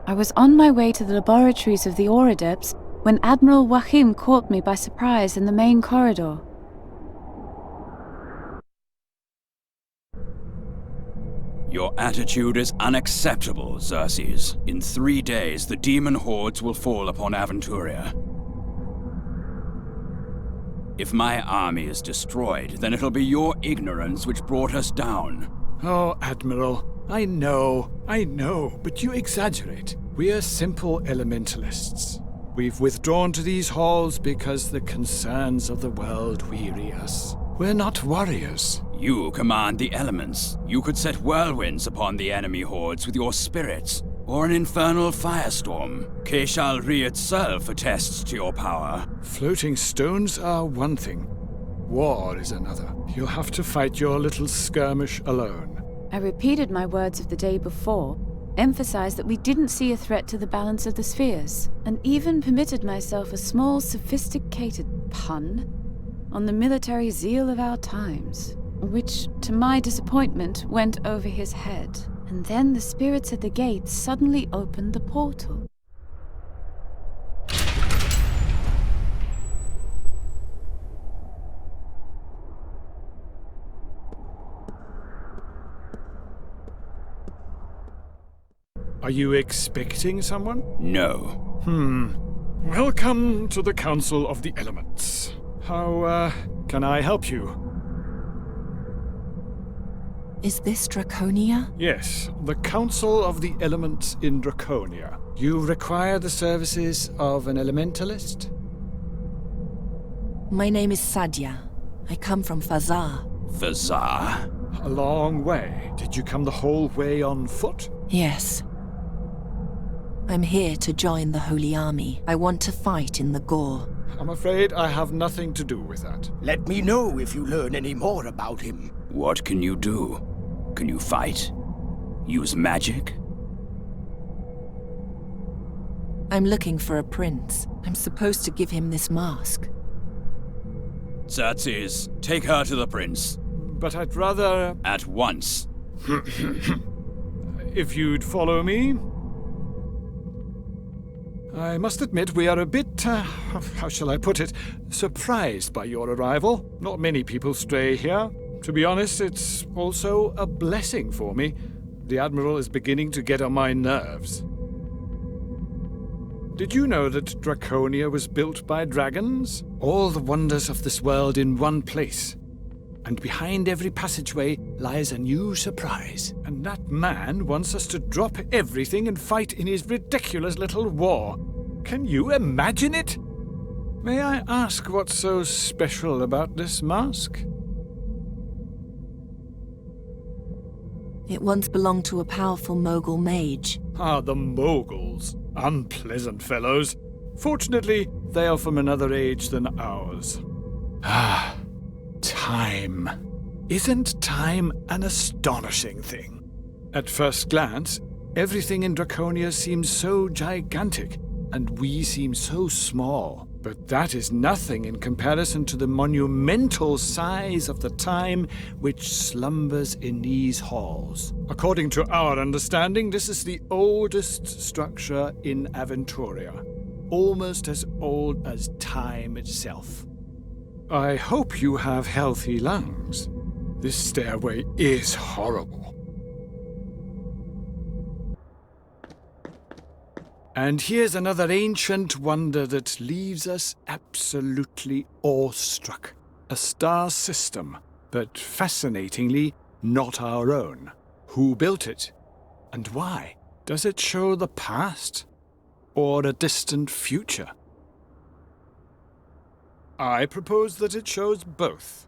I was on my way to the laboratories of the Auradepts when Admiral Wahim caught me by surprise in the main corridor. Your attitude is unacceptable, Xerxes. In 3 days, the demon hordes will fall upon Aventuria. If my army is destroyed, then it'll be your ignorance which brought us down. Oh, Admiral, I know, but you exaggerate. We're simple elementalists. We've withdrawn to these halls because the concerns of the world weary us. We're not warriors. You command the elements. You could set whirlwinds upon the enemy hordes with your spirits, or an infernal firestorm. Keshalri itself attests to your power. Floating stones are one thing. War is another. You'll have to fight your little skirmish alone. I repeated my words of the day before, emphasized that we didn't see a threat to the balance of the spheres, and even permitted myself a small, sophisticated pun on the military zeal of our times, which, to my disappointment, went over his head. And then the spirits at the gate suddenly opened the portal. Are you expecting someone? No. Welcome to the Council of the Elements. How, can I help you? Is this Draconia? Yes, the Council of the Elements in Draconia. You require the services of an elementalist? My name is Sadia. I come from Fazar. Fazar? A long way. Did you come the whole way on foot? Yes. I'm here to join the Holy Army. I want to fight in the Gore. I'm afraid I have nothing to do with that. Let me know if you learn any more about him. What can you do? Can you fight? Use magic? I'm looking for a prince. I'm supposed to give him this mask. Xerxes, take her to the prince. But I'd rather... At once. If you'd follow me... I must admit we are a bit, how shall I put it, surprised by your arrival. Not many people stray here. To be honest, it's also a blessing for me. The Admiral is beginning to get on my nerves. Did you know that Draconia was built by dragons? All the wonders of this world in one place. And behind every passageway lies a new surprise. And that man wants us to drop everything and fight in his ridiculous little war. Can you imagine it? May I ask what's so special about this mask? It once belonged to a powerful Mogul mage. Ah, the Moguls. Unpleasant fellows. Fortunately, they are from another age than ours. Ah, time. Isn't time an astonishing thing? At first glance, everything in Draconia seems so gigantic, and we seem so small. But that is nothing in comparison to the monumental size of the time which slumbers in these halls. According to our understanding, this is the oldest structure in Aventuria, almost as old as time itself. I hope you have healthy lungs. This stairway is horrible. And here's another ancient wonder that leaves us absolutely awestruck. A star system, but fascinatingly not our own. Who built it? And why? Does it show the past? Or a distant future? I propose that it shows both.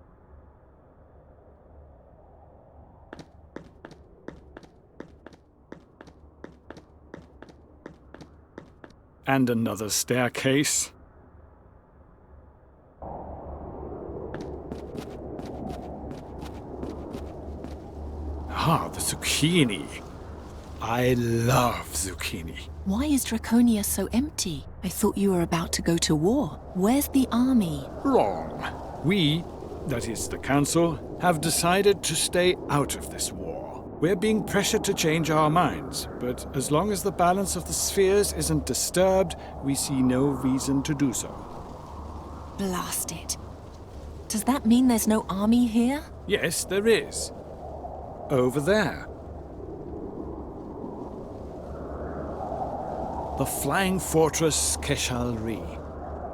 And another staircase. Ah, the zucchini. I love zucchini. Why is Draconia so empty? I thought you were about to go to war. Where's the army? Wrong. We, that is the Council, have decided to stay out of this war. We're being pressured to change our minds, but as long as the balance of the spheres isn't disturbed, we see no reason to do so. Blast it. Does that mean there's no army here? Yes, there is. Over there. The Flying Fortress Keshalri.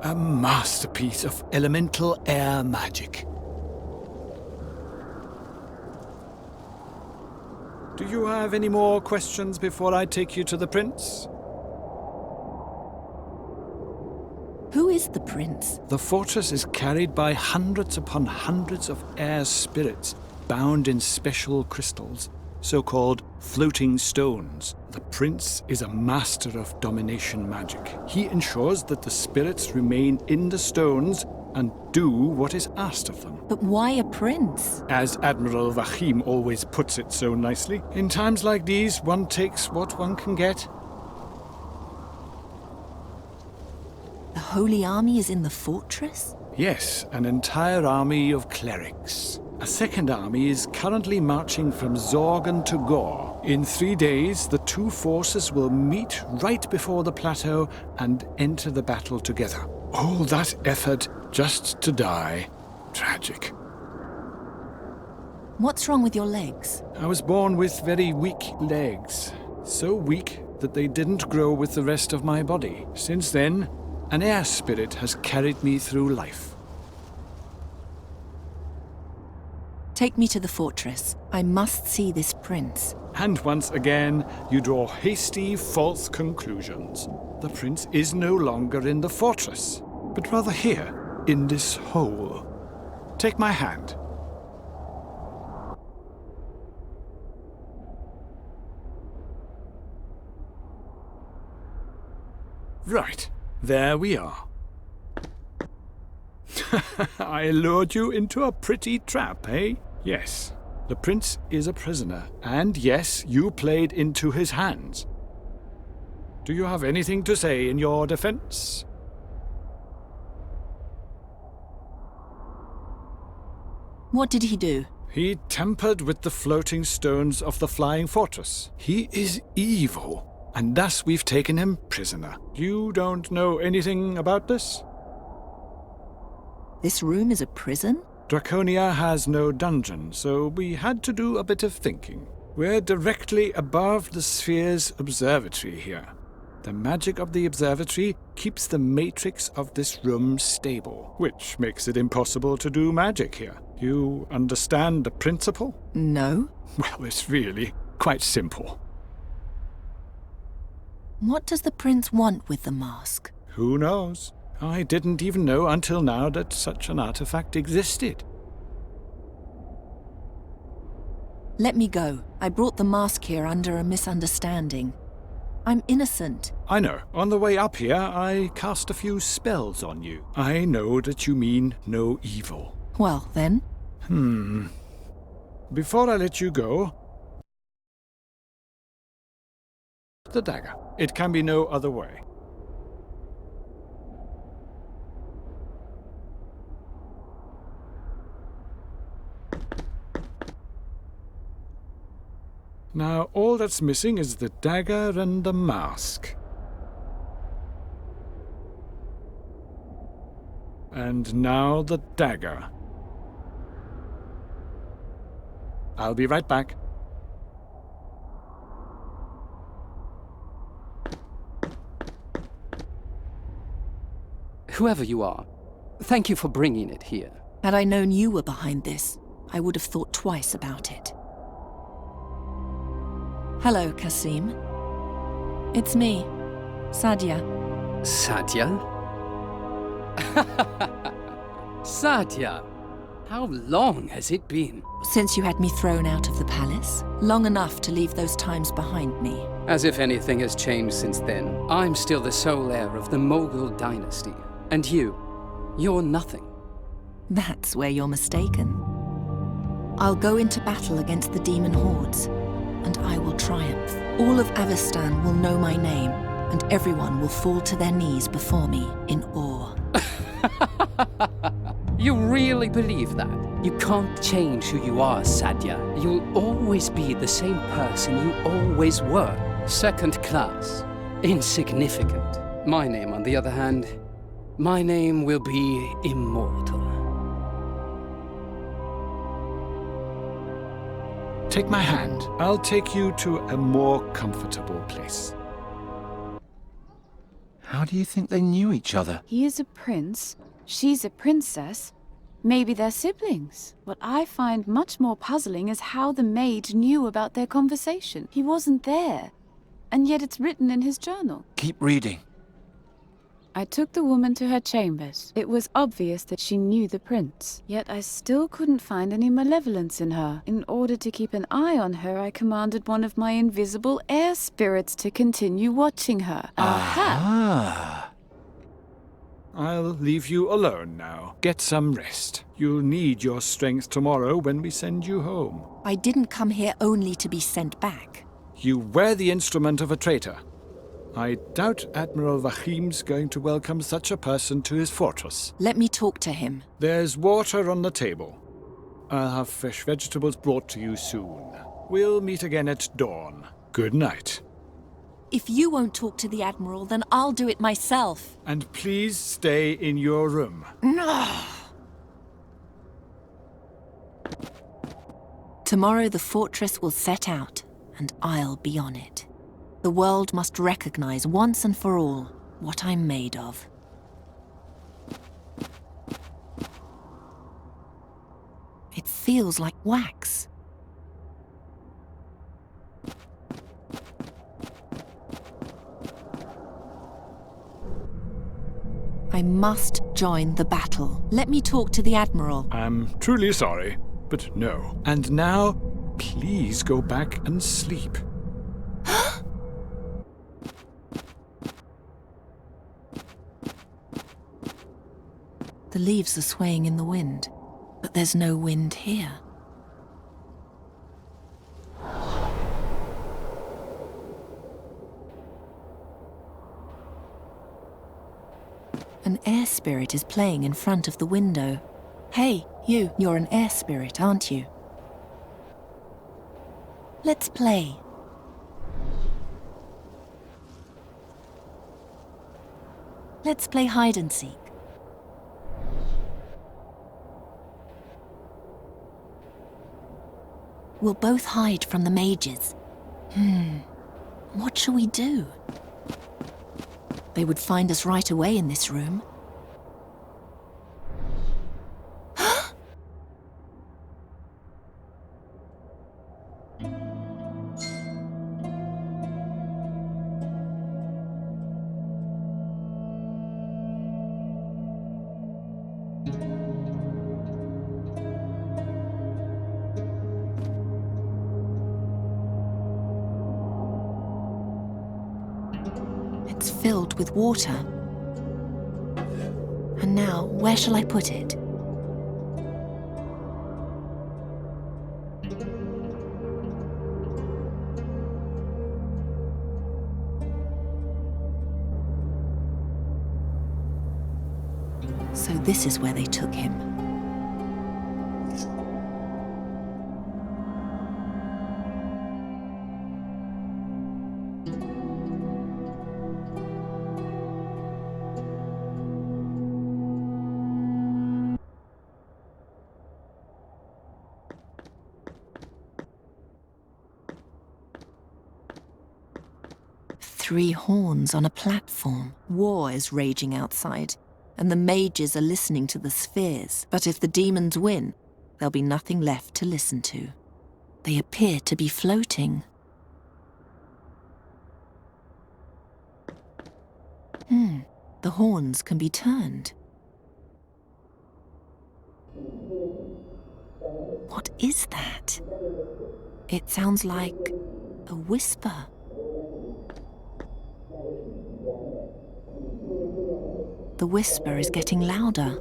A masterpiece of elemental air magic. Do you have any more questions before I take you to the prince? Who is the prince? The fortress is carried by hundreds upon hundreds of air spirits, bound in special crystals, so-called floating stones. The prince is a master of domination magic. He ensures that the spirits remain in the stones and do what is asked of them. But why a prince? As Admiral Vahim always puts it so nicely, in times like these, one takes what one can get. The Holy Army is in the fortress? Yes, an entire army of clerics. A second army is currently marching from Zorgan to Gore. In 3 days, the two forces will meet right before the plateau and enter the battle together. All that effort just to die. Tragic. What's wrong with your legs? I was born with very weak legs. So weak that they didn't grow with the rest of my body. Since then, an air spirit has carried me through life. Take me to the fortress. I must see this prince. And once again, you draw hasty, false conclusions. The prince is no longer in the fortress, but rather here, in this hole. Take my hand. Right, there we are. I lured you into a pretty trap, eh? Yes, the prince is a prisoner, and yes, you played into his hands. Do you have anything to say in your defense? What did he do? He tampered with the floating stones of the Flying Fortress. He is evil, and thus we've taken him prisoner. You don't know anything about this? This room is a prison? Draconia has no dungeon, so we had to do a bit of thinking. We're directly above the sphere's observatory here. The magic of the observatory keeps the matrix of this room stable, which makes it impossible to do magic here. You understand the principle? No. Well, it's really quite simple. What does the prince want with the mask? Who knows? I didn't even know until now that such an artifact existed. Let me go. I brought the mask here under a misunderstanding. I'm innocent. I know. On the way up here, I cast a few spells on you. I know that you mean no evil. Well, then. Before I let you go, the dagger. It can be no other way. Now, all that's missing is the dagger and the mask. And now the dagger. I'll be right back. Whoever you are, thank you for bringing it here. Had I known you were behind this, I would have thought twice about it. Hello, Kasim. It's me, Sadia. Satya? Satya, how long has it been? Since you had me thrown out of the palace, long enough to leave those times behind me. As if anything has changed since then. I'm still the sole heir of the Mughal dynasty. And you're nothing. That's where you're mistaken. I'll go into battle against the demon hordes, and I will triumph. All of Avestan will know my name, and everyone will fall to their knees before me in awe. You really believe that? You can't change who you are, Sadia. You'll always be the same person you always were. Second class. Insignificant. My name, on the other hand, my name will be immortal. Take my hand. I'll take you to a more comfortable place. How do you think they knew each other? He is a prince, she's a princess. Maybe they're siblings. What I find much more puzzling is how the maid knew about their conversation. He wasn't there, and yet it's written in his journal. Keep reading. I took the woman to her chambers. It was obvious that she knew the prince, yet I still couldn't find any malevolence in her. In order to keep an eye on her, I commanded one of my invisible air spirits to continue watching her. Aha! I'll leave you alone now. Get some rest. You'll need your strength tomorrow when we send you home. I didn't come here only to be sent back. You wear the instrument of a traitor. I doubt Admiral Vahim's going to welcome such a person to his fortress. Let me talk to him. There's water on the table. I'll have fresh vegetables brought to you soon. We'll meet again at dawn. Good night. If you won't talk to the Admiral, then I'll do it myself. And please stay in your room. No. Tomorrow the fortress will set out, and I'll be on it. The world must recognize once and for all what I'm made of. It feels like wax. I must join the battle. Let me talk to the Admiral. I'm truly sorry, but no. And now, please go back and sleep. The leaves are swaying in the wind, but there's no wind here. An air spirit is playing in front of the window. Hey, you're an air spirit, aren't you? Let's play. Let's play hide and seek. We'll both hide from the mages. What shall we do? They would find us right away in this room. It's filled with water. And now, where shall I put it? So this is where they took him. Three horns on a platform. War is raging outside, and the mages are listening to the spheres. But if the demons win, there'll be nothing left to listen to. They appear to be floating. The horns can be turned. What is that? It sounds like a whisper. The whisper is getting louder.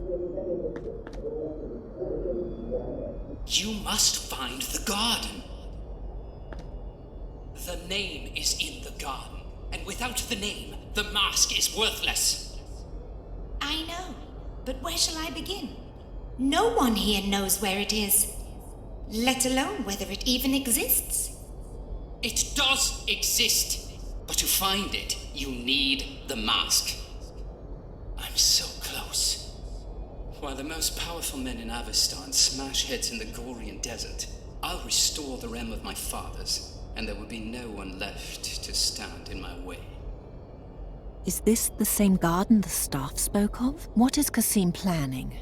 You must find the garden. The name is in the garden, and without the name, the mask is worthless. I know, but where shall I begin? No one here knows where it is, let alone whether it even exists. It does exist, but to find it, you need the mask. I'm so close. While the most powerful men in Avestan smash heads in the Gorian desert, I'll restore the realm of my fathers, and there will be no one left to stand in my way. Is this the same garden the staff spoke of? What is Kasim planning?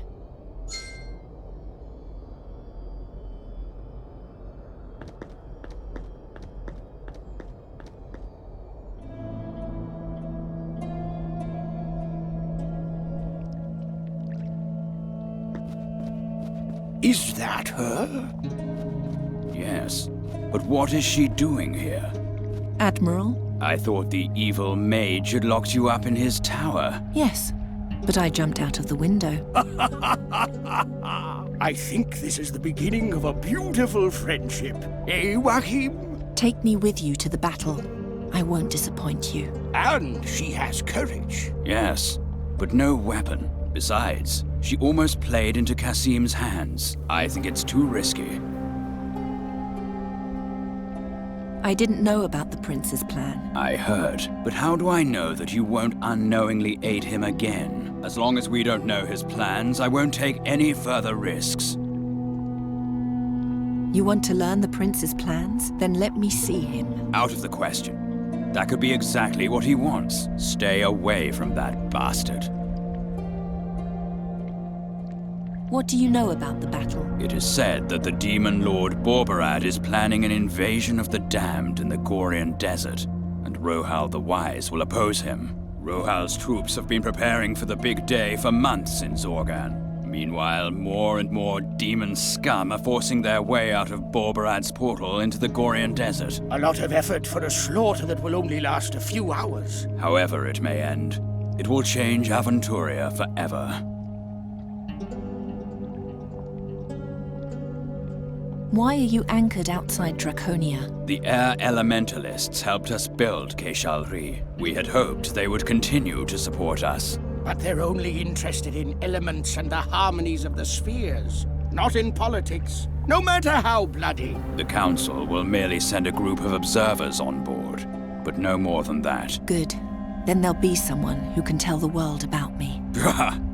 Is that her? Yes, but what is she doing here? Admiral? I thought the evil mage had locked you up in his tower. Yes, but I jumped out of the window. I think this is the beginning of a beautiful friendship. Eh, Joachim? Take me with you to the battle. I won't disappoint you. And she has courage. Yes, but no weapon. Besides, she almost played into Kasim's hands. I think it's too risky. I didn't know about the prince's plan. I heard, but how do I know that you won't unknowingly aid him again? As long as we don't know his plans, I won't take any further risks. You want to learn the prince's plans? Then let me see him. Out of the question. That could be exactly what he wants. Stay away from that bastard. What do you know about the battle? It is said that the demon lord Borberad is planning an invasion of the damned in the Gorian desert, and Rohal the Wise will oppose him. Rohal's troops have been preparing for the big day for months in Zorgan. Meanwhile, more and more demon scum are forcing their way out of Borberad's portal into the Gorian desert. A lot of effort for a slaughter that will only last a few hours. However it may end, it will change Aventuria forever. Why are you anchored outside Draconia? The air elementalists helped us build Keshalri. We had hoped they would continue to support us. But they're only interested in elements and the harmonies of the spheres, not in politics, no matter how bloody. The Council will merely send a group of observers on board, but no more than that. Good. Then there'll be someone who can tell the world about me.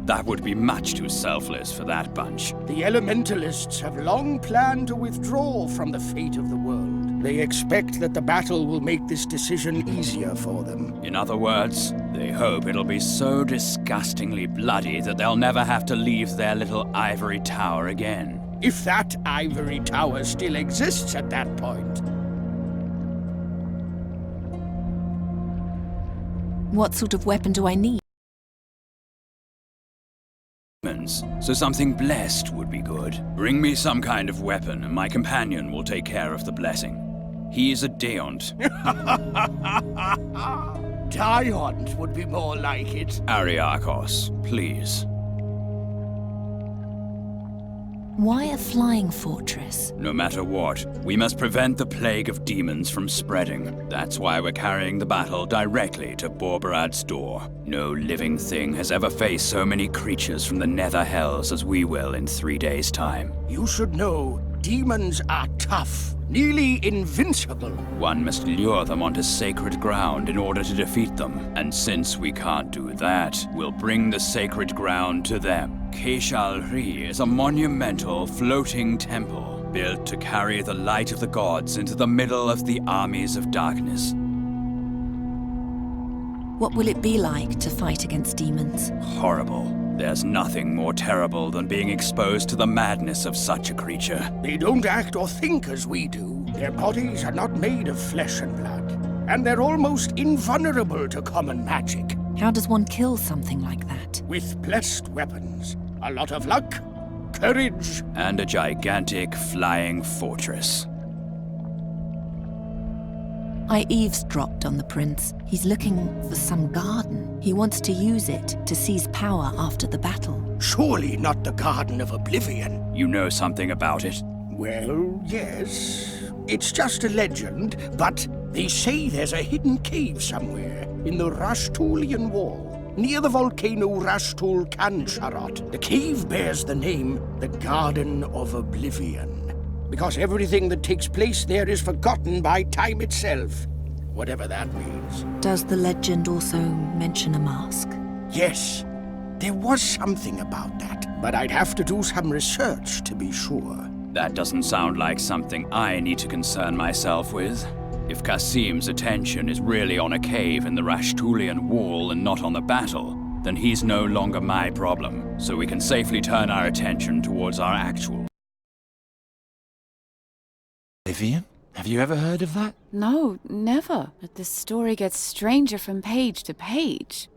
That would be much too selfless for that bunch. The elementalists have long planned to withdraw from the fate of the world. They expect that the battle will make this decision easier for them. In other words, they hope it'll be so disgustingly bloody that they'll never have to leave their little ivory tower again. If that ivory tower still exists at that point. What sort of weapon do I need? So something blessed would be good. Bring me some kind of weapon and my companion will take care of the blessing. He's a Deont. Diont would be more like it. Ariakos, please. Why a flying fortress? No matter what, we must prevent the plague of demons from spreading. That's why we're carrying the battle directly to Borberad's door. No living thing has ever faced so many creatures from the nether hells as we will in 3 days' time. You should know, demons are tough, nearly invincible. One must lure them onto sacred ground in order to defeat them. And since we can't do that, we'll bring the sacred ground to them. Keshalri is a monumental floating temple built to carry the light of the gods into the middle of the armies of darkness. What will it be like to fight against demons? Horrible. There's nothing more terrible than being exposed to the madness of such a creature. They don't act or think as we do. Their bodies are not made of flesh and blood, and they're almost invulnerable to common magic. How does one kill something like that? With blessed weapons, a lot of luck, courage, and a gigantic flying fortress. I eavesdropped on the prince. He's looking for some garden. He wants to use it to seize power after the battle. Surely not the Garden of Oblivion. You know something about it? Well, yes. It's just a legend, but they say there's a hidden cave somewhere in the Rashtulian wall. near the volcano Rashtul Kancharot. The cave bears the name the Garden of Oblivion, because everything that takes place there is forgotten by time itself, whatever that means. Does the legend also mention a mask? Yes, there was something about that, but I'd have to do some research to be sure. That doesn't sound like something I need to concern myself with. If Kasim's attention is really on a cave in the Rashtulian wall and not on the battle, then he's no longer my problem, so we can safely turn our attention towards our actual... Oblivion? Have you ever heard of that? No, never. But this story gets stranger from page to page.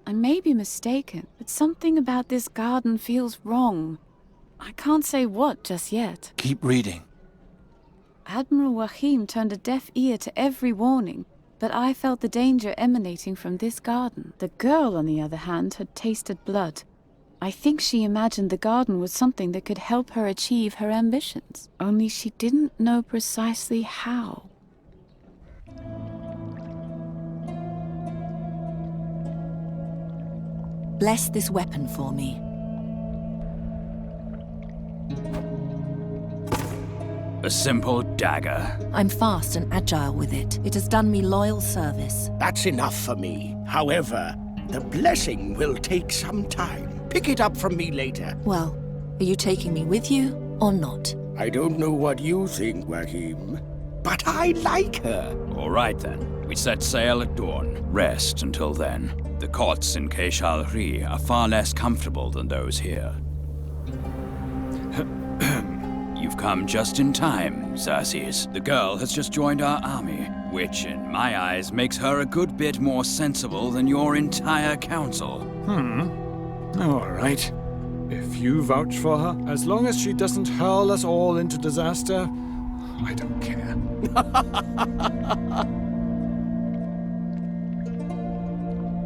I may be mistaken, but something about this garden feels wrong. I can't say what just yet. Keep reading. Admiral Wahim turned a deaf ear to every warning, but I felt the danger emanating from this garden. The girl, on the other hand, had tasted blood. I think she imagined the garden was something that could help her achieve her ambitions. Only she didn't know precisely how. Bless this weapon for me. A simple dagger. I'm fast and agile with it. It has done me loyal service. That's enough for me. However, the blessing will take some time. Pick it up from me later. Well, are you taking me with you or not? I don't know what you think, Wahim, but I like her. All right then. We set sail at dawn. Rest until then. The cots in Keshalri are far less comfortable than those here. You've come just in time, Xerxes. The girl has just joined our army, which, in my eyes, makes her a good bit more sensible than your entire council. All right. If you vouch for her, as long as she doesn't hurl us all into disaster, I don't care.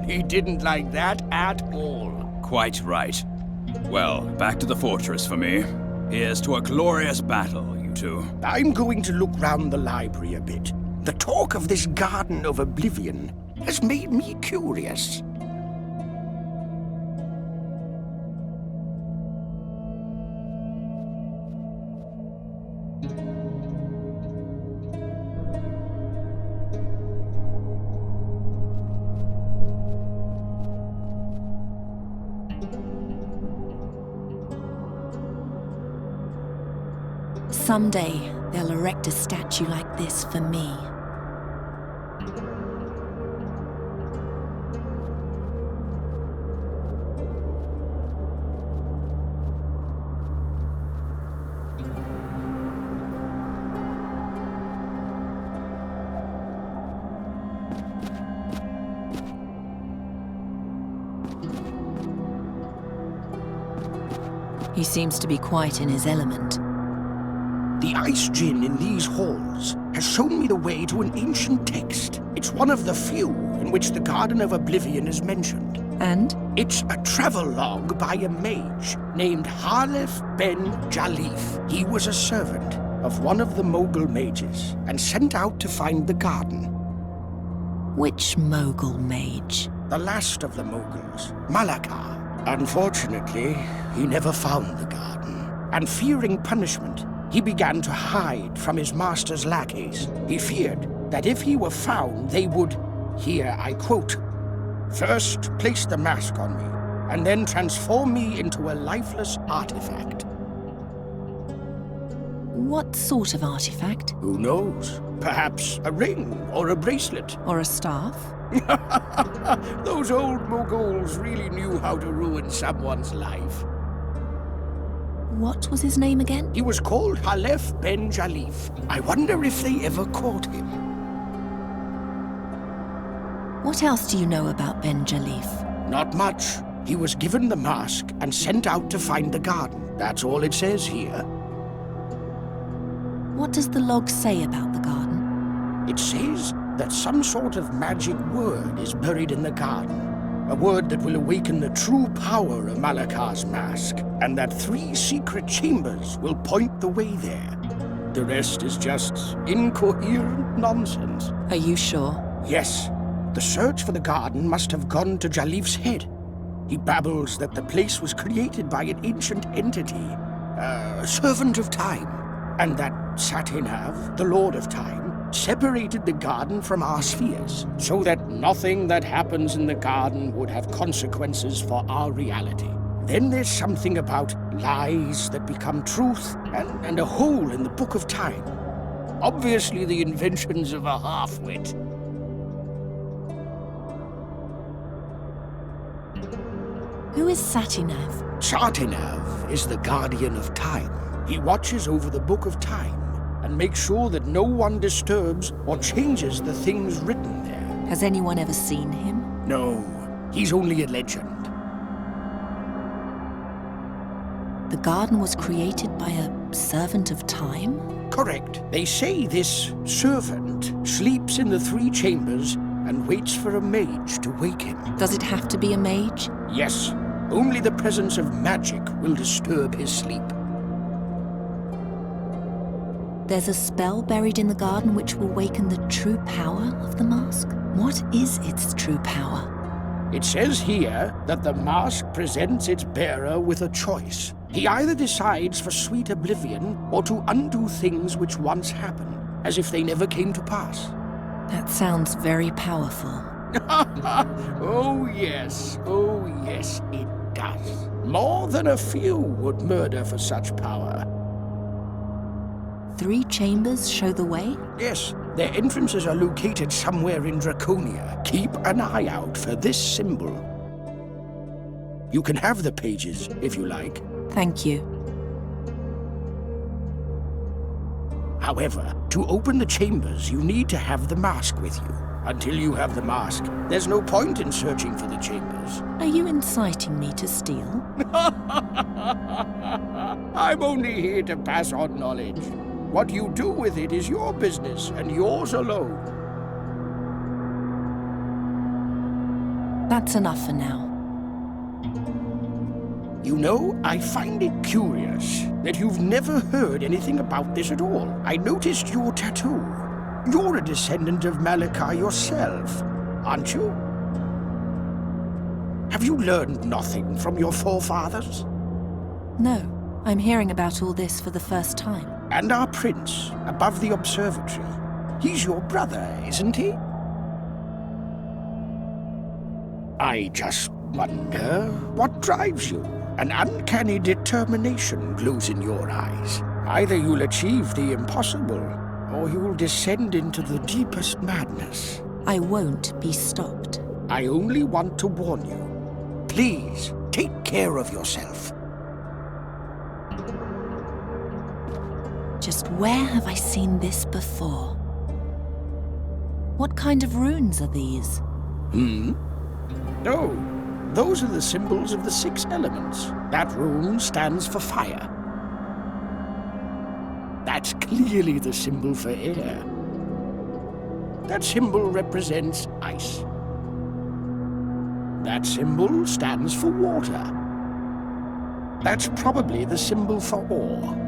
He didn't like that at all. Quite right. Well, back to the fortress for me. Here's to a glorious battle, you two. I'm going to look round the library a bit. The talk of this Garden of Oblivion has made me curious. Someday, they'll erect a statue like this for me. He seems to be quite in his element. The ice djinn in these halls has shown me the way to an ancient text. It's one of the few in which the Garden of Oblivion is mentioned. And? It's a travelogue by a mage named Halef ben Jalif. He was a servant of one of the Mogul mages and sent out to find the garden. Which Mogul mage? The last of the Moguls, Malakar. Unfortunately, he never found the garden, and fearing punishment, he began to hide from his master's lackeys. He feared that if he were found, they would, here I quote, "First place the mask on me, and then transform me into a lifeless artifact." What sort of artifact? Who knows? Perhaps a ring or a bracelet. Or a staff? Those old Moguls really knew how to ruin someone's life. What was his name again? He was called Halef ben Jalif. I wonder if they ever caught him. What else do you know about Ben Jalif? Not much. He was given the mask and sent out to find the garden. That's all it says here. What does the log say about the garden? It says that some sort of magic word is buried in the garden. A word that will awaken the true power of Malakar's mask, and that 3 secret chambers will point the way there. The rest is just incoherent nonsense. Are you sure? Yes. The search for the garden must have gone to Jalif's head. He babbles that the place was created by an ancient entity, a servant of time, and that Satinav, the Lord of Time, separated the garden from our spheres, so that nothing that happens in the garden would have consequences for our reality. Then there's something about lies that become truth, and a hole in the Book of Time. Obviously the inventions of a half-wit. Who is Satinav? Satinav is the guardian of time. He watches over the Book of Time and makes sure that no one disturbs or changes the things written there. Has anyone ever seen him? No, he's only a legend. The garden was created by a servant of time? Correct. They say this servant sleeps in the 3 chambers and waits for a mage to wake him. Does it have to be a mage? Yes. Only the presence of magic will disturb his sleep. There's a spell buried in the garden which will waken the true power of the mask? What is its true power? It says here that the mask presents its bearer with a choice. He either decides for sweet oblivion or to undo things which once happened, as if they never came to pass. That sounds very powerful. Oh yes, it does. More than a few would murder for such power. 3 chambers show the way? Yes, their entrances are located somewhere in Draconia. Keep an eye out for this symbol. You can have the pages, if you like. Thank you. However, to open the chambers, you need to have the mask with you. Until you have the mask, there's no point in searching for the chambers. Are you inciting me to steal? I'm only here to pass on knowledge. What you do with it is your business, and yours alone. That's enough for now. You know, I find it curious that you've never heard anything about this at all. I noticed your tattoo. You're a descendant of Malika yourself, aren't you? Have you learned nothing from your forefathers? No, I'm hearing about all this for the first time. And our prince, above the observatory. He's your brother, isn't he? I just wonder what drives you. An uncanny determination glows in your eyes. Either you'll achieve the impossible, or you'll descend into the deepest madness. I won't be stopped. I only want to warn you. Please, take care of yourself. Just where have I seen this before? What kind of runes are these? Oh, those are the symbols of the 6 elements. That rune stands for fire. That's clearly the symbol for air. That symbol represents ice. That symbol stands for water. That's probably the symbol for ore.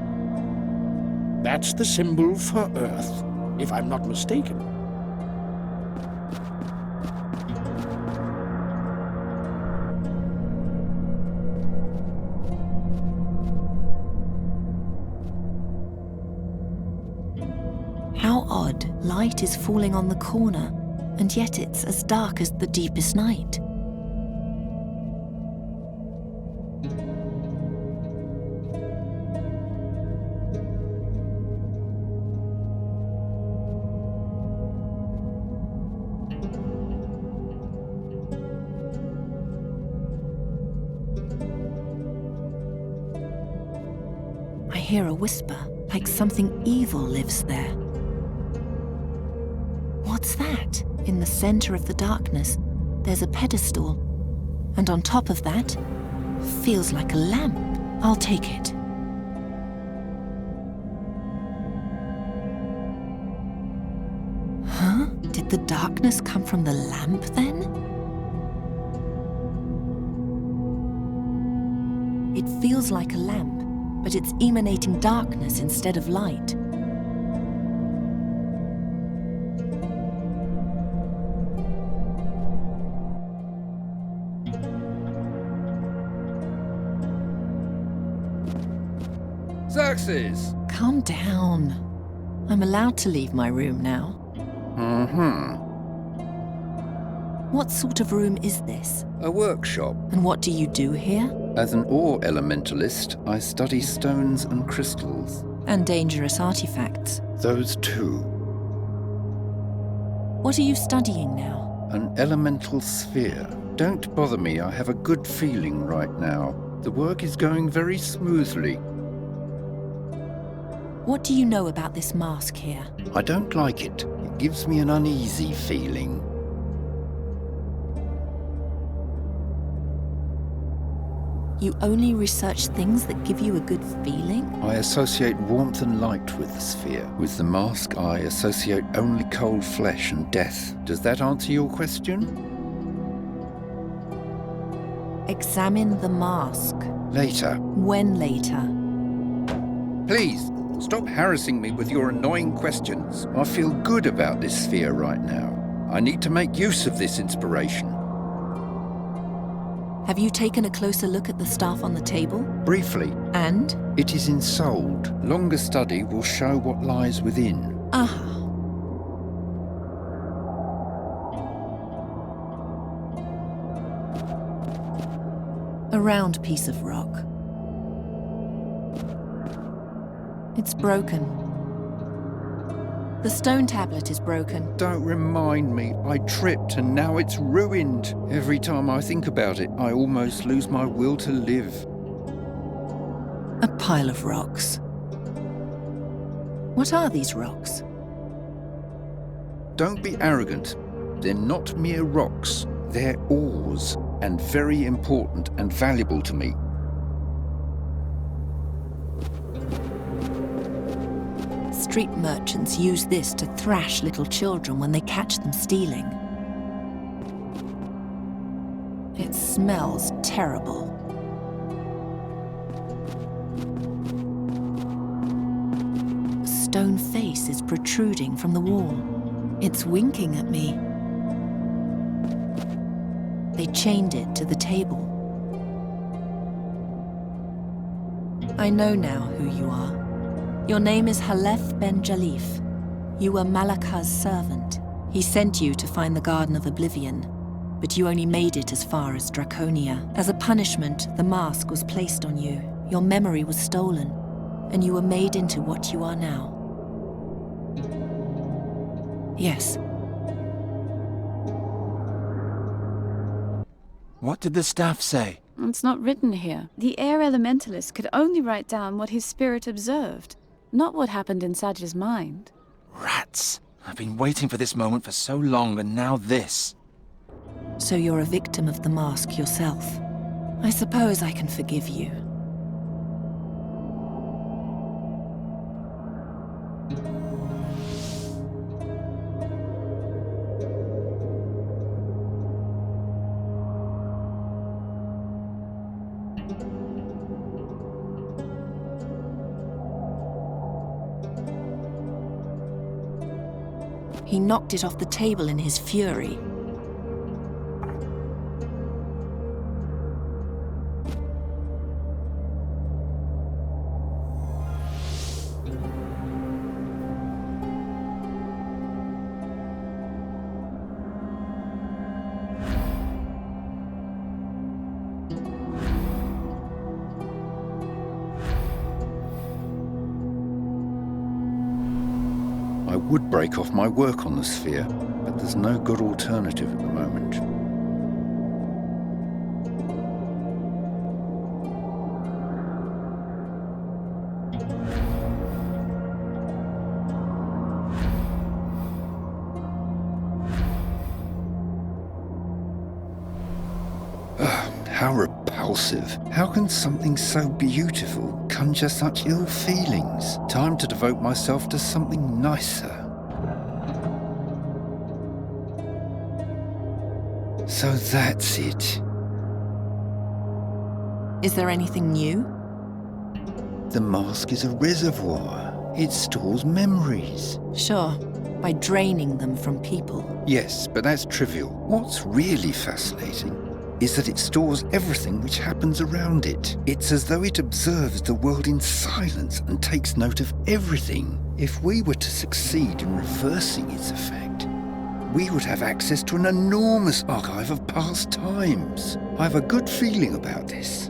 That's the symbol for earth, if I'm not mistaken. How odd. Light is falling on the corner, and yet it's as dark as the deepest night. I hear a whisper, like something evil lives there. What's that? In the center of the darkness, there's a pedestal. And on top of that, feels like a lamp. I'll take it. Huh? Did the darkness come from the lamp then? It feels like a lamp, but it's emanating darkness instead of light. Xerxes! Calm down. I'm allowed to leave my room now. What sort of room is this? A workshop. And what do you do here? As an ore elementalist, I study stones and crystals. And dangerous artifacts. Those too. What are you studying now? An elemental sphere. Don't bother me, I have a good feeling right now. The work is going very smoothly. What do you know about this mask here? I don't like it. It gives me an uneasy feeling. You only research things that give you a good feeling? I associate warmth and light with the sphere. With the mask, I associate only cold flesh and death. Does that answer your question? Examine the mask. Later. When later? Please, stop harassing me with your annoying questions. I feel good about this sphere right now. I need to make use of this inspiration. Have you taken a closer look at the staff on the table? Briefly. And? It is ensouled. Longer study will show what lies within. Ah. A round piece of rock. It's broken. The stone tablet is broken. Don't remind me. I tripped and now it's ruined. Every time I think about it, I almost lose my will to live. A pile of rocks. What are these rocks? Don't be arrogant. They're not mere rocks. They're ores, and very important and valuable to me. Street merchants use this to thrash little children when they catch them stealing. It smells terrible. A stone face is protruding from the wall. It's winking at me. They chained it to the table. I know now who you are. Your name is Halef Ben Jalif. You were Malakah's servant. He sent you to find the Garden of Oblivion, but you only made it as far as Draconia. As a punishment, the mask was placed on you. Your memory was stolen, and you were made into what you are now. Yes. What did the staff say? It's not written here. The air elementalist could only write down what his spirit observed, not what happened in Saj's mind. Rats. I've been waiting for this moment for so long, and now this. So you're a victim of the mask yourself. I suppose I can forgive you. He knocked it off the table in his fury. I would break off my work on the sphere, but there's no good alternative at the moment. How repulsive. How can something so beautiful conjure such ill feelings? Time to devote myself to something nicer. So that's it. Is there anything new? The mask is a reservoir. It stores memories. Sure, by draining them from people. Yes, but that's trivial. What's really fascinating is that it stores everything which happens around it. It's as though it observes the world in silence and takes note of everything. If we were to succeed in reversing its effect, we would have access to an enormous archive of past times. I have a good feeling about this.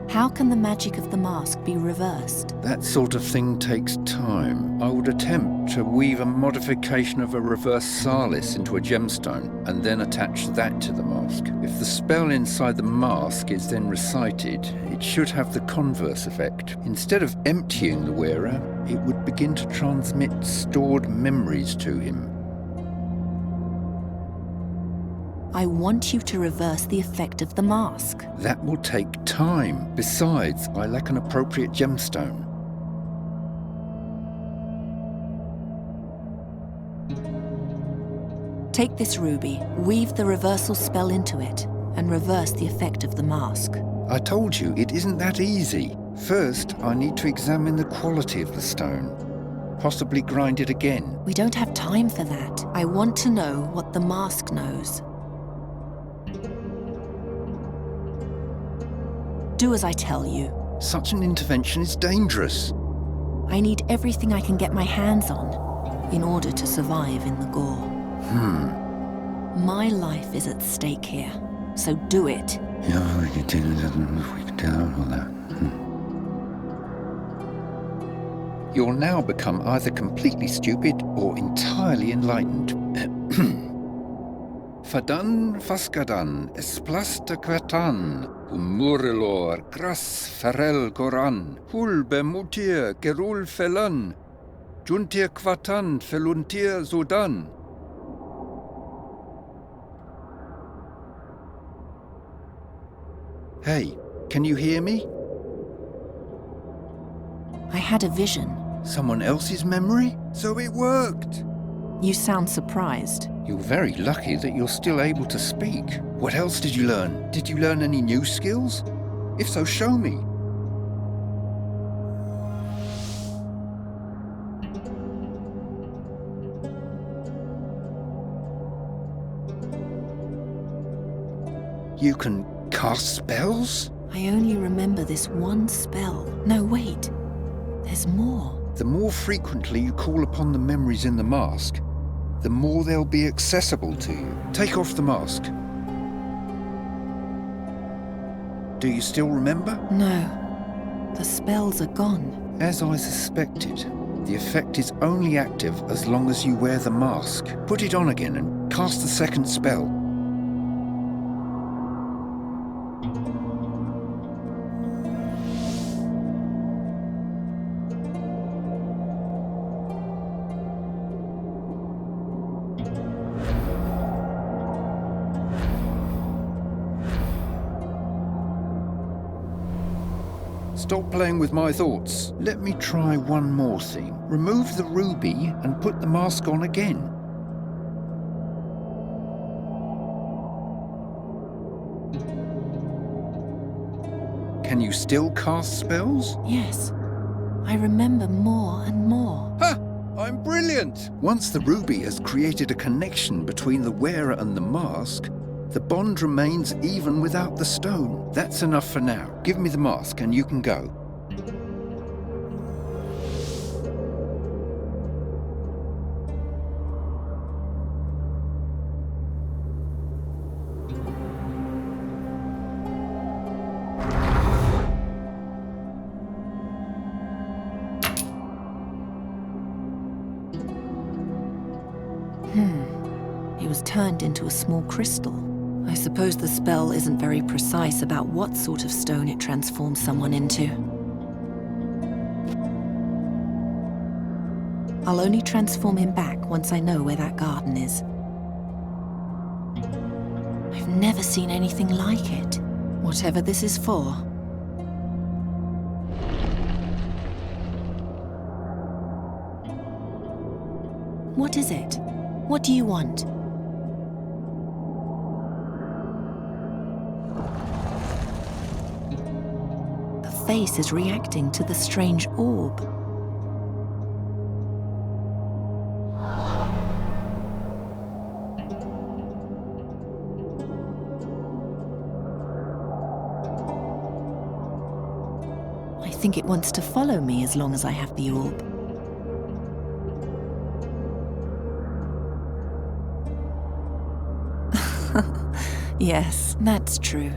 How can the magic of the mask be reversed? That sort of thing takes time. I would attempt to weave a modification of a reverse Salis into a gemstone and then attach that to the mask. If the spell inside the mask is then recited, it should have the converse effect. Instead of emptying the wearer, it would begin to transmit stored memories to him. I want you to reverse the effect of the mask. That will take time. Besides, I lack an appropriate gemstone. Take this ruby, weave the reversal spell into it, and reverse the effect of the mask. I told you, it isn't that easy. First, I need to examine the quality of the stone. Possibly grind it again. We don't have time for that. I want to know what the mask knows. Do as I tell you. Such an intervention is dangerous. I need everything I can get my hands on in order to survive in the gore. My life is at stake here, so do it. Yeah, we can do all that. You'll now become either completely stupid or entirely enlightened. Fadan faskadan, esplasta quatan, murilor, gras farel goran, hulbe mutir, gerul felan, juntir quatan, feluntir sudan. Hey, can you hear me? I had a vision. Someone else's memory? So it worked! You sound surprised. You're very lucky that you're still able to speak. What else did you learn? Did you learn any new skills? If so, show me. You can cast spells? I only remember this one spell. No, wait. There's more. The more frequently you call upon the memories in the mask, the more they'll be accessible to you. Take off the mask. Do you still remember? No. The spells are gone. As I suspected, the effect is only active as long as you wear the mask. Put it on again and cast the second spell. Stop playing with my thoughts. Let me try one more thing. Remove the ruby and put the mask on again. Can you still cast spells? Yes. I remember more and more. Ha! I'm brilliant! Once the ruby has created a connection between the wearer and the mask, the bond remains even without the stone. That's enough for now. Give me the mask and you can go. It was turned into a small crystal. I suppose the spell isn't very precise about what sort of stone it transforms someone into. I'll only transform him back once I know where that garden is. I've never seen anything like it. Whatever this is for. What is it? What do you want? The face is reacting to the strange orb. think it wants to follow me as long as I have the orb. Yes, that's true.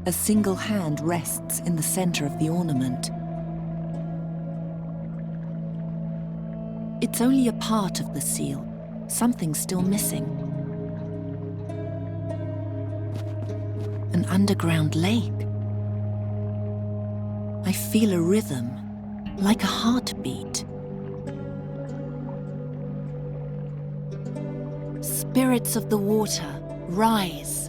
A single hand rests in the center of the ornament. It's only a part of the seal. Something's still missing. An underground lake. I feel a rhythm, like a heartbeat. Spirits of the water, rise.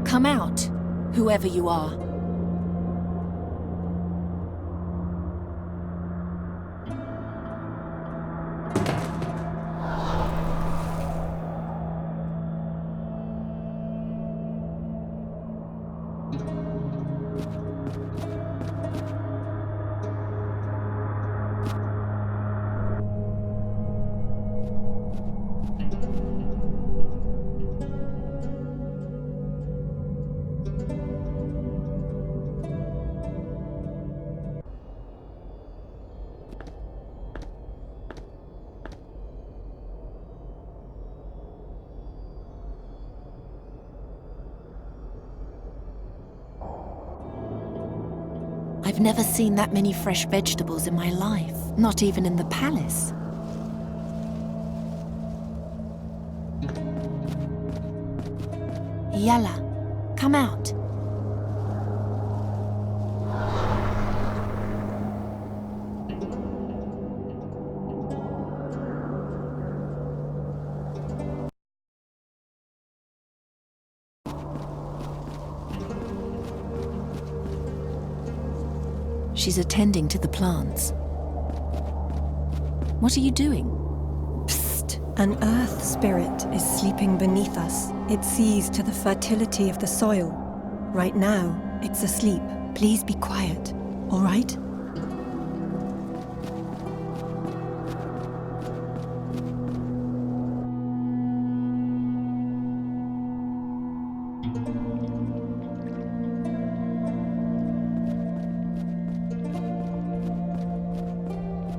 Come out, whoever you are. I've never seen that many fresh vegetables in my life, not even in the palace. Yalla, come out. She's attending to the plants. What are you doing? Psst! An earth spirit is sleeping beneath us. It sees to the fertility of the soil. Right now, it's asleep. Please be quiet, all right?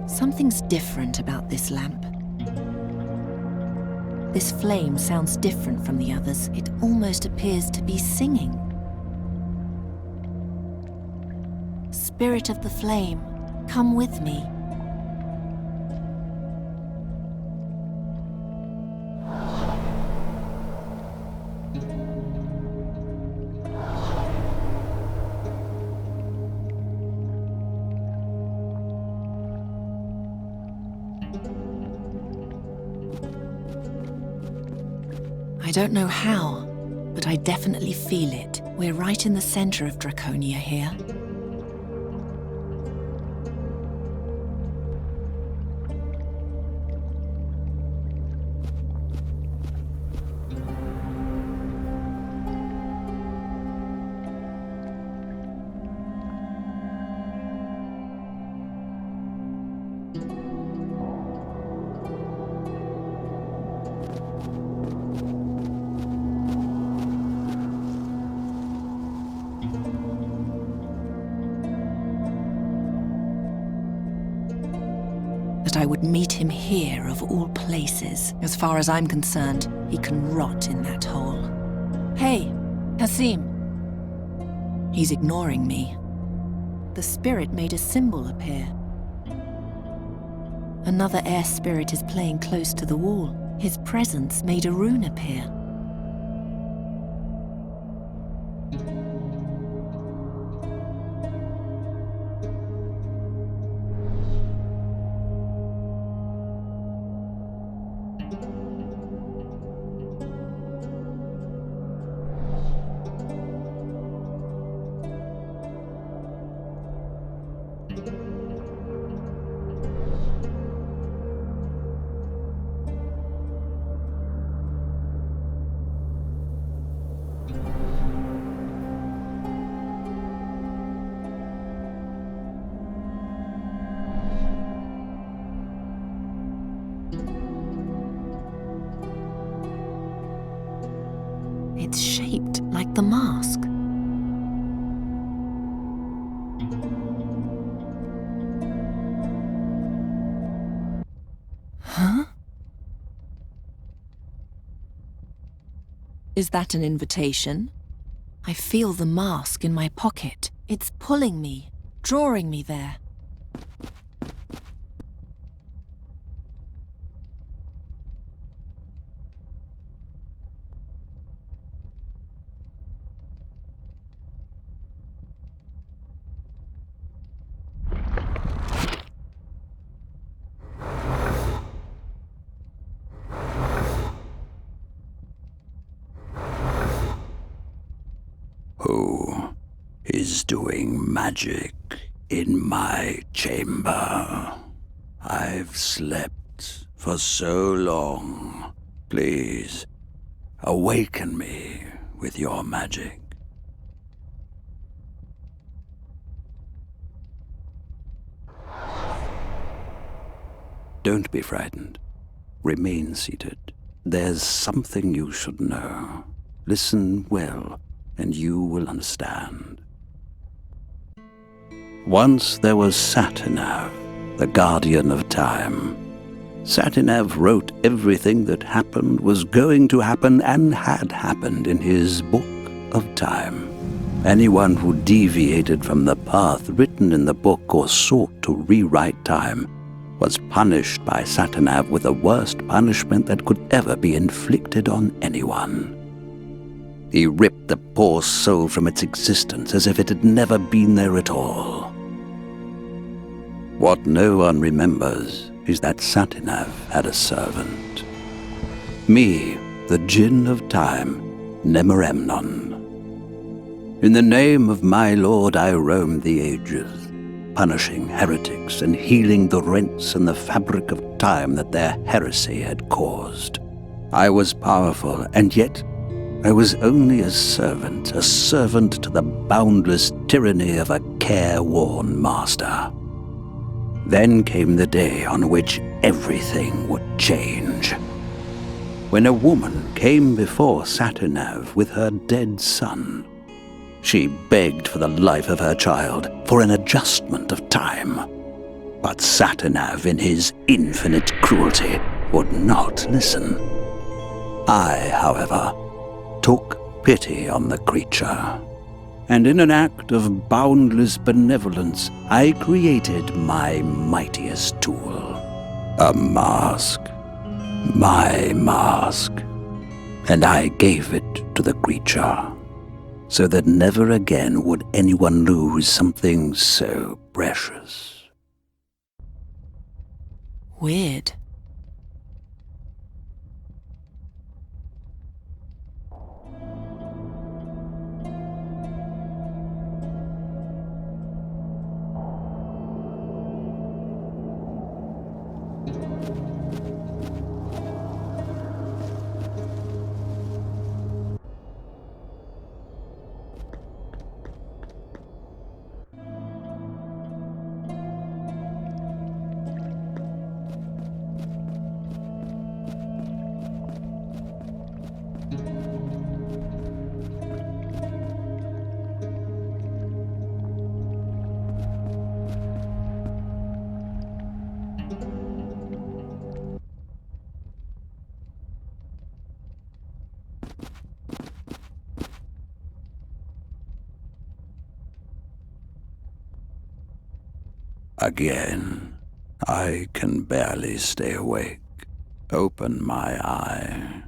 Something's different about this lamp. This flame sounds different from the others. It almost appears to be singing. Spirit of the flame, come with me. I don't know how, but I definitely feel it. We're right in the center of Draconia here. that I would meet him here of all places. As far as I'm concerned, he can rot in that hole. Hey, Hassim. He's ignoring me. The spirit made a symbol appear. Another air spirit is playing close to the wall. His presence made a rune appear. It's shaped like the mask. Huh? Is that an invitation? I feel the mask in my pocket. It's pulling me, drawing me there. Who is doing magic in my chamber? I've slept for so long. Please, awaken me with your magic. Don't be frightened. Remain seated. There's something you should know. Listen well, and you will understand. Once there was Satinav, the guardian of time. Satinav wrote everything that happened, was going to happen, and had happened in his book of time. Anyone who deviated from the path written in the book or sought to rewrite time was punished by Satinav with the worst punishment that could ever be inflicted on anyone. He ripped the poor soul from its existence as if it had never been there at all. What no one remembers is that Satinav had a servant. Me, the Djinn of Time, Nemoremnon. In the name of my lord I roamed the ages, punishing heretics and healing the rents in the fabric of time that their heresy had caused. I was powerful, and yet I was only a servant to the boundless tyranny of a careworn master. Then came the day on which everything would change. When a woman came before Satinav with her dead son, she begged for the life of her child, for an adjustment of time. But Satinav, in his infinite cruelty, would not listen. I, however, took pity on the creature, and in an act of boundless benevolence, I created my mightiest tool, a mask, my mask, and I gave it to the creature, so that never again would anyone lose something so precious. Weird. Again, I can barely stay awake. Open my eye.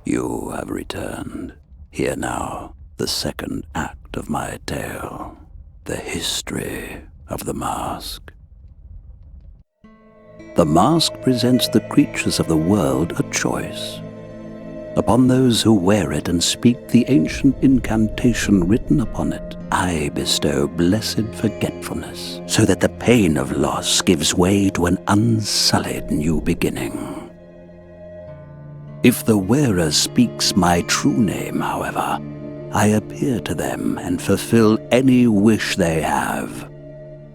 You have returned. Hear now the second act of my tale, the history of the mask. The mask presents the creatures of the world a choice. Upon those who wear it and speak the ancient incantation written upon it, I bestow blessed forgetfulness, so that the pain of loss gives way to an unsullied new beginning. If the wearer speaks my true name, however, I appear to them and fulfill any wish they have.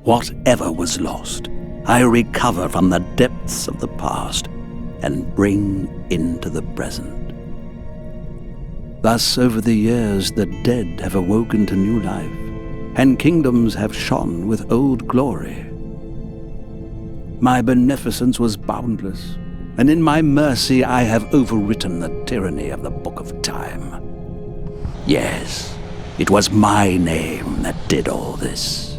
Whatever was lost, I recover from the depths of the past and bring into the present. Thus, over the years, the dead have awoken to new life, and kingdoms have shone with old glory. My beneficence was boundless, and in my mercy I have overwritten the tyranny of the Book of Time. Yes, it was my name that did all this.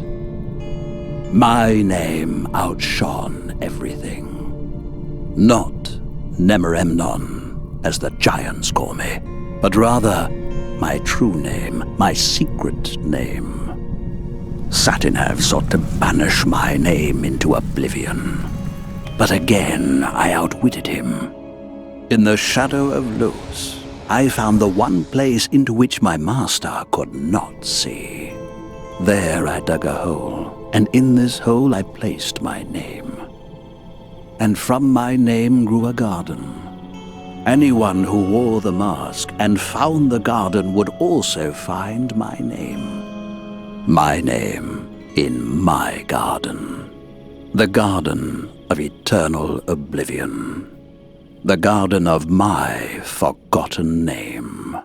My name outshone everything. Not Nemeremnon, as the giants call me, but rather my true name, my secret name. Satinav sought to banish my name into oblivion. But again I outwitted him. In the shadow of Los, I found the one place into which my master could not see. There I dug a hole, and in this hole I placed my name. And from my name grew a garden. Anyone who wore the mask and found the garden would also find my name. My name in my garden. The garden of eternal oblivion. The garden of my forgotten name.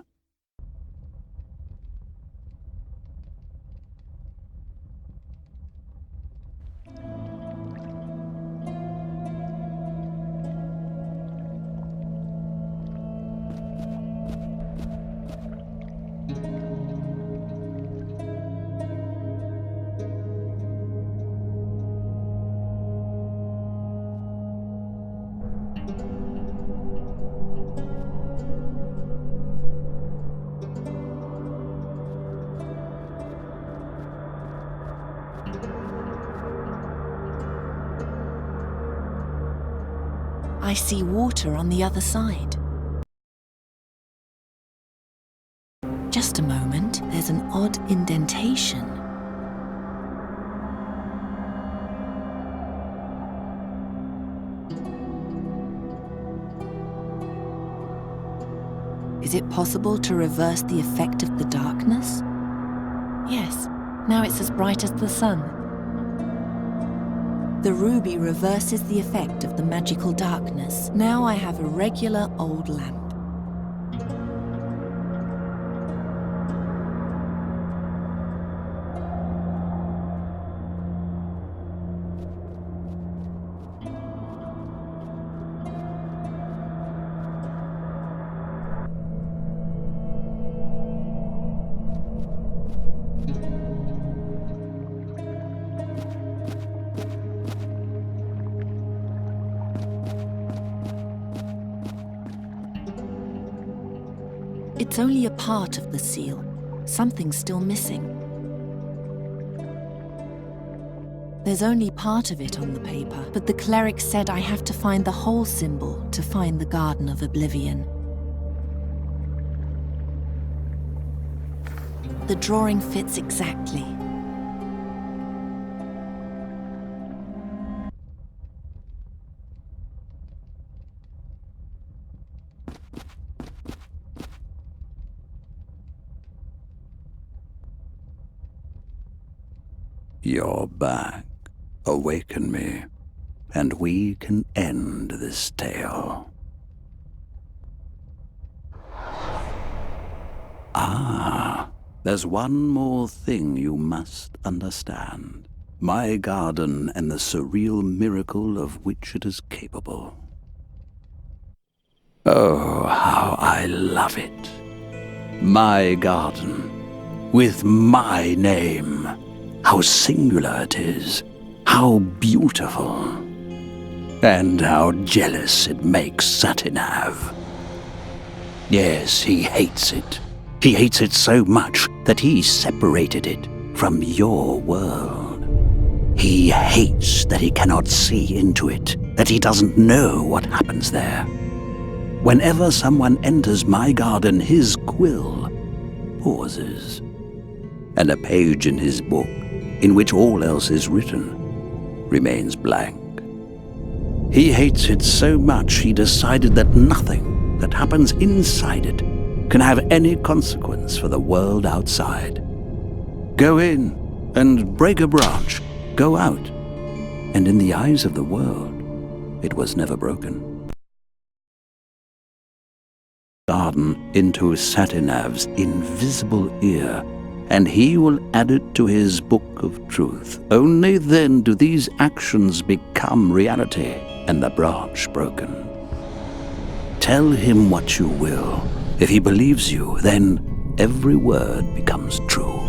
I see water on the other side. Just a moment, there's an odd indentation. Is it possible to reverse the effect of the darkness? Yes, now it's as bright as the sun. The ruby reverses the effect of the magical darkness. Now I have a regular old lamp. It's only a part of the seal. Something's still missing. There's only part of it on the paper, but the cleric said I have to find the whole symbol to find the Garden of Oblivion. The drawing fits exactly. You're back. Awaken me, and we can end this tale. There's one more thing you must understand. My garden and the surreal miracle of which it is capable. Oh, how I love it. My garden, with my name. How singular it is, how beautiful, and how jealous it makes Satinav. Yes, he hates it. He hates it so much that he separated it from your world. He hates that he cannot see into it, that he doesn't know what happens there. Whenever someone enters my garden, his quill pauses, and a page in his book, in which all else is written, remains blank. He hates it so much he decided that nothing that happens inside it can have any consequence for the world outside. Go in and break a branch, go out, and in the eyes of the world, it was never broken. Garden into Satinav's invisible ear, and he will add it to his book of truth. Only then do these actions become reality and the branch broken. Tell him what you will. If he believes you, then every word becomes true.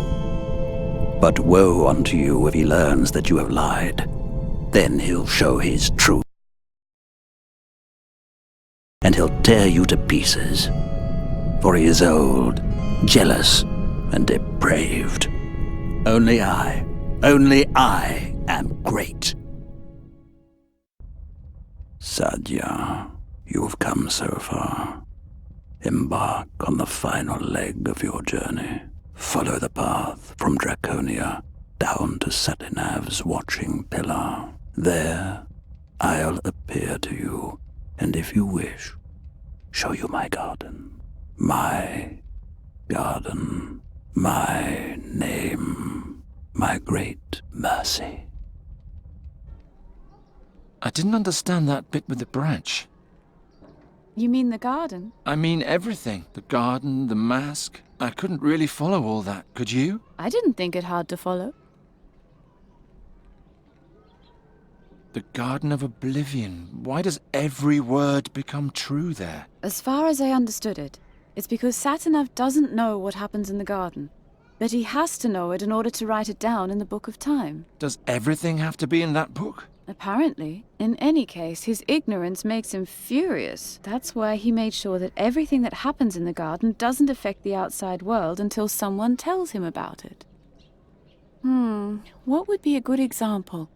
But woe unto you if he learns that you have lied. Then he'll show his truth, and he'll tear you to pieces. For he is old, jealous, and depraved. Only I am great. Sadia, you have come so far. Embark on the final leg of your journey. Follow the path from Draconia down to Satinav's watching pillar. There, I'll appear to you, and if you wish, show you my garden. My garden. My name. My great mercy. I didn't understand that bit with the branch. You mean the garden? I mean everything. The garden, the mask. I couldn't really follow all that, could you? I didn't think it hard to follow. The Garden of Oblivion. Why does every word become true there? As far as I understood it, it's because Satinav doesn't know what happens in the garden, but he has to know it in order to write it down in the Book of Time. Does everything have to be in that book? Apparently. In any case, his ignorance makes him furious. That's why he made sure that everything that happens in the garden doesn't affect the outside world until someone tells him about it. What would be a good example?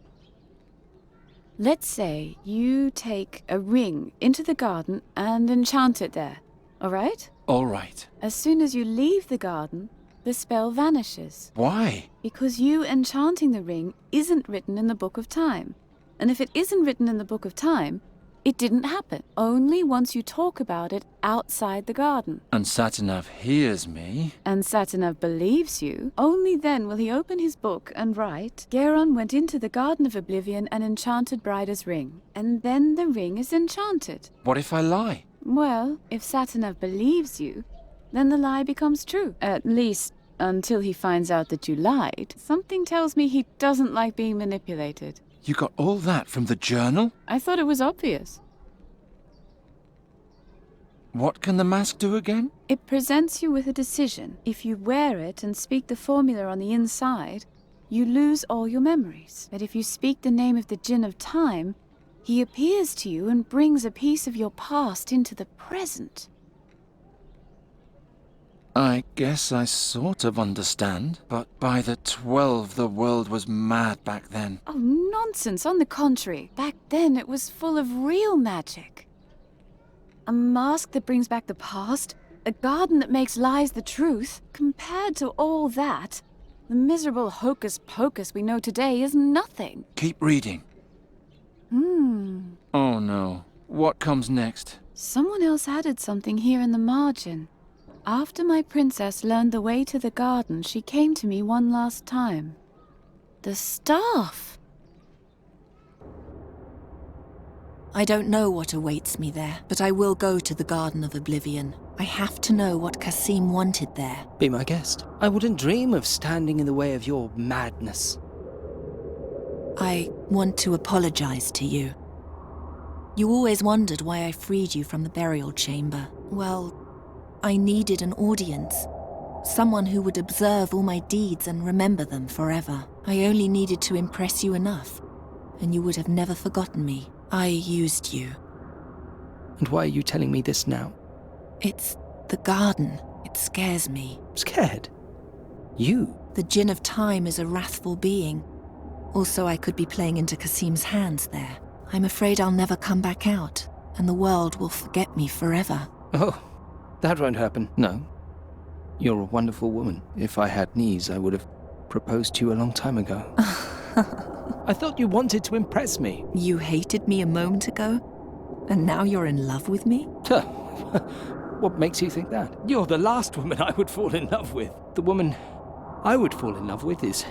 Let's say you take a ring into the garden and enchant it there, all right? All right. As soon as you leave the garden, the spell vanishes. Why? Because you enchanting the ring isn't written in the Book of Time. And if it isn't written in the Book of Time, it didn't happen. Only once you talk about it outside the garden. And Satinav hears me. And Satinav believes you. Only then will he open his book and write, Geron went into the Garden of Oblivion and enchanted Brida's ring. And then the ring is enchanted. What if I lie? Well, if Satinav believes you, then the lie becomes true. At least, until he finds out that you lied. Something tells me he doesn't like being manipulated. You got all that from the journal? I thought it was obvious. What can the mask do again? It presents you with a decision. If you wear it and speak the formula on the inside, you lose all your memories. But if you speak the name of the Djinn of Time, he appears to you and brings a piece of your past into the present. I guess I sort of understand, but by the 12, the world was mad back then. Oh, nonsense. On the contrary, back then it was full of real magic. A mask that brings back the past, a garden that makes lies the truth. Compared to all that, the miserable hocus-pocus we know today is nothing. Keep reading. Oh no. What comes next? Someone else added something here in the margin. After my princess learned the way to the garden, she came to me one last time. The staff! I don't know what awaits me there, but I will go to the Garden of Oblivion. I have to know what Kasim wanted there. Be my guest. I wouldn't dream of standing in the way of your madness. I want to apologize to you. You always wondered why I freed you from the burial chamber. Well, I needed an audience. Someone who would observe all my deeds and remember them forever. I only needed to impress you enough, and you would have never forgotten me. I used you. And why are you telling me this now? It's the garden. It scares me. Scared? You? The Djinn of Time is a wrathful being. Also, I could be playing into Kasim's hands there. I'm afraid I'll never come back out, and the world will forget me forever. Oh, that won't happen. No. You're a wonderful woman. If I had knees, I would have proposed to you a long time ago. I thought you wanted to impress me. You hated me a moment ago, and now you're in love with me? What makes you think that? You're the last woman I would fall in love with. The woman I would fall in love with is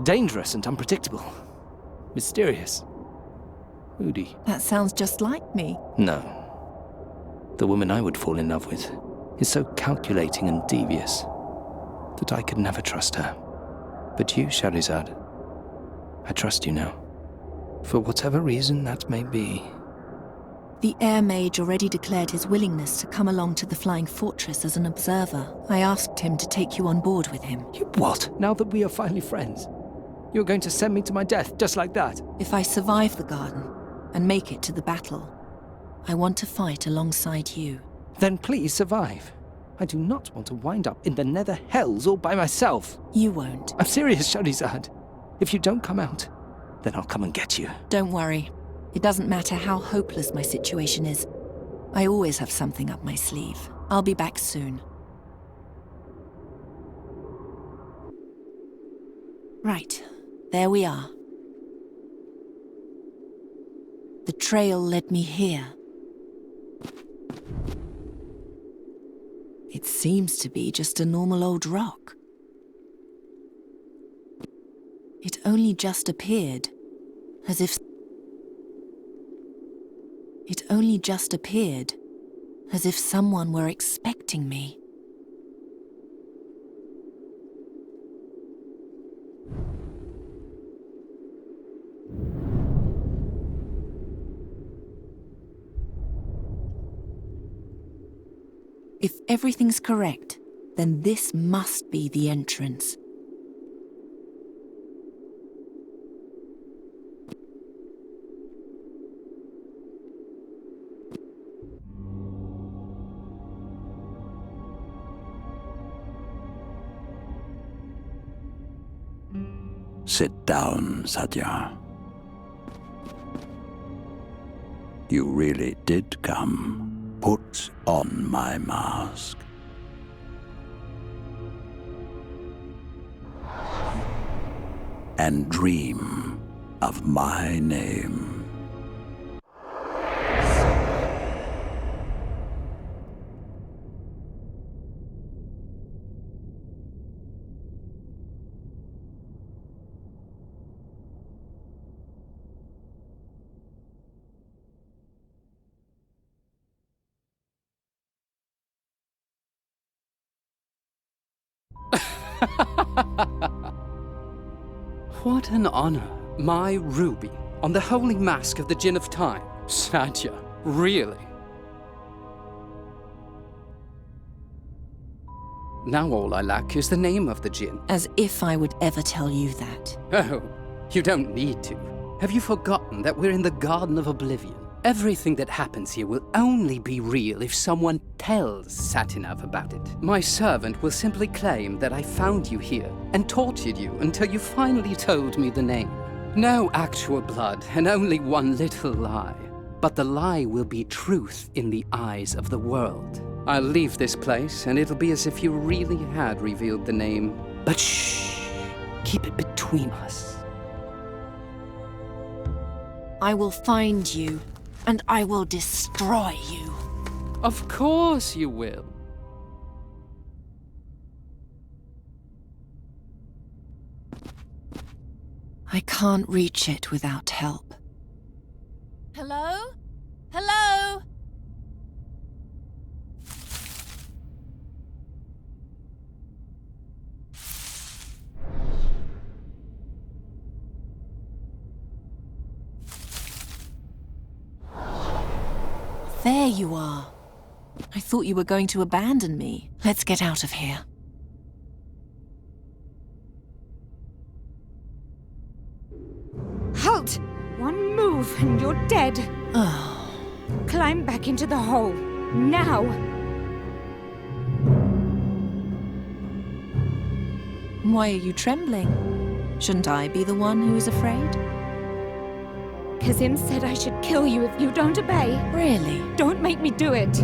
dangerous and unpredictable. Mysterious. Moody. That sounds just like me. No. The woman I would fall in love with is so calculating and devious that I could never trust her. But you, Charizard, I trust you now. For whatever reason that may be. The air mage already declared his willingness to come along to the Flying Fortress as an observer. I asked him to take you on board with him. You what? Now that we are finally friends, you're going to send me to my death, just like that? If I survive the garden and make it to the battle, I want to fight alongside you. Then please survive. I do not want to wind up in the nether hells all by myself. You won't. I'm serious, Charizard. If you don't come out, then I'll come and get you. Don't worry. It doesn't matter how hopeless my situation is. I always have something up my sleeve. I'll be back soon. Right. There we are. The trail led me here. It seems to be just a normal old rock. It only just appeared, as if... It only just appeared, as if someone were expecting me. If everything's correct, then this must be the entrance. Sit down, Satya. You really did come. Put on my mask. And dream of my name. What an honor. My ruby on the holy mask of the Djinn of Time. Satya, really? Now all I lack is the name of the Djinn. As if I would ever tell you that. Oh, you don't need to. Have you forgotten that we're in the Garden of Oblivion? Everything that happens here will only be real if someone tells Satinav about it. My servant will simply claim that I found you here and tortured you until you finally told me the name. No actual blood and only one little lie. But the lie will be truth in the eyes of the world. I'll leave this place and it'll be as if you really had revealed the name. But shh, keep it between us. I will find you. And I will destroy you. Of course you will. I can't reach it without help. Hello? Hello? There you are. I thought you were going to abandon me. Let's get out of here. Halt! One move and you're dead. Climb back into the hole. Now! Why are you trembling? Shouldn't I be the one who is afraid? Kazim said I should kill you if you don't obey. Really? Don't make me do it.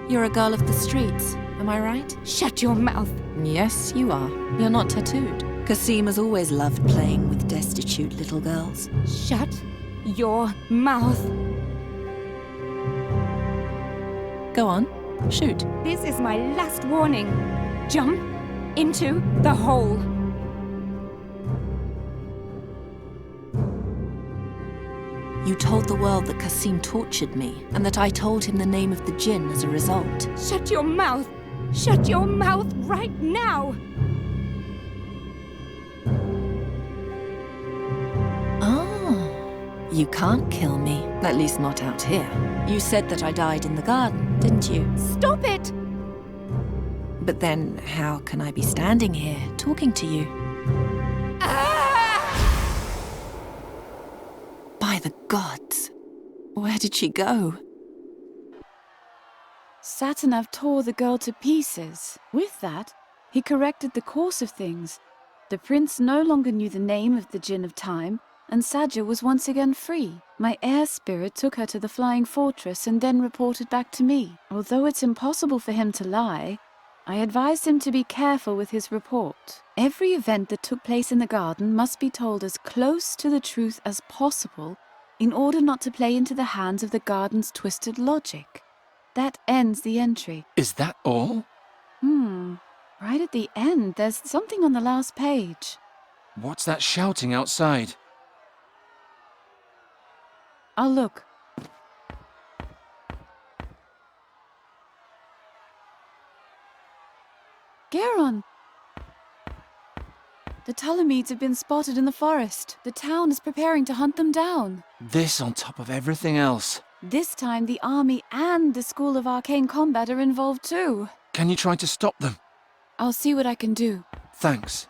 You're a girl of the streets, am I right? Shut your mouth. Yes, you are. You're not tattooed. Kasim has always loved playing with destitute little girls. Shut your mouth. Go on, shoot. This is my last warning. Jump into the hole. You told the world that Kasim tortured me, and that I told him the name of the djinn as a result. Shut your mouth! Shut your mouth right now! Oh, you can't kill me. At least not out here. You said that I died in the garden, didn't you? Stop it! But then, how can I be standing here, talking to you? By the gods! Where did she go? Satinav tore the girl to pieces. With that, he corrected the course of things. The prince no longer knew the name of the Djinn of Time, and Sadja was once again free. My air spirit took her to the flying fortress and then reported back to me. Although it's impossible for him to lie, I advised him to be careful with his report. Every event that took place in the garden must be told as close to the truth as possible in order not to play into the hands of the garden's twisted logic. That ends the entry. Is that all? Right at the end, there's something on the last page. What's that shouting outside? I'll look. Garon! The Ptolemies have been spotted in the forest. The town is preparing to hunt them down. This on top of everything else. This time, the army and the School of Arcane Combat are involved too. Can you try to stop them? I'll see what I can do. Thanks.